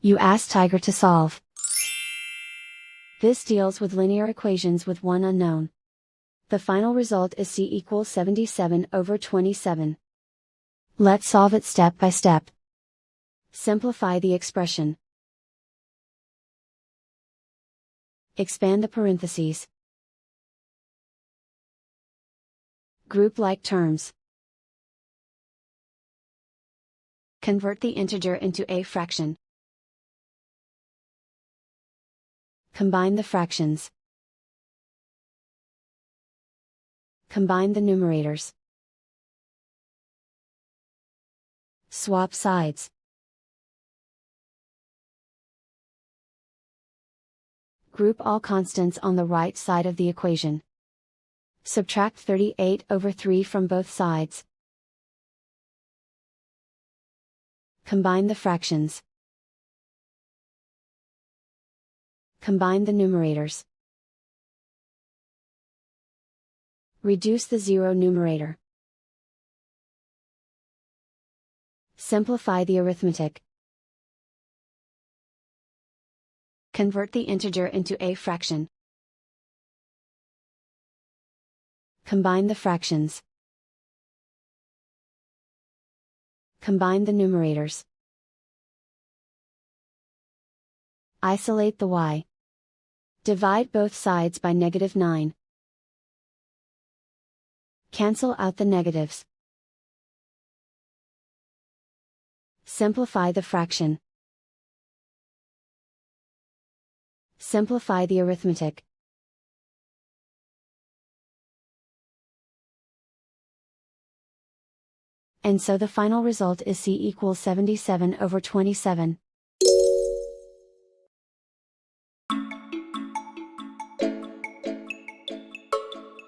You ask Tiger to solve. This deals with linear equations with one unknown. The final result is c equals 77/27. Let's solve it step by step. Simplify the expression. Expand the parentheses. Group like terms. Convert the integer into a fraction. Combine the fractions. Combine the numerators. Swap sides. Group all constants on the right side of the equation. Subtract 38/3 from both sides. Combine the fractions. Combine the numerators. Reduce the zero numerator. Simplify the arithmetic. Convert the integer into a fraction. Combine the fractions. Combine the numerators. Isolate the y. Divide both sides by -9. Cancel out the negatives. Simplify the fraction. Simplify the arithmetic. And so the final result is c equals 77/27.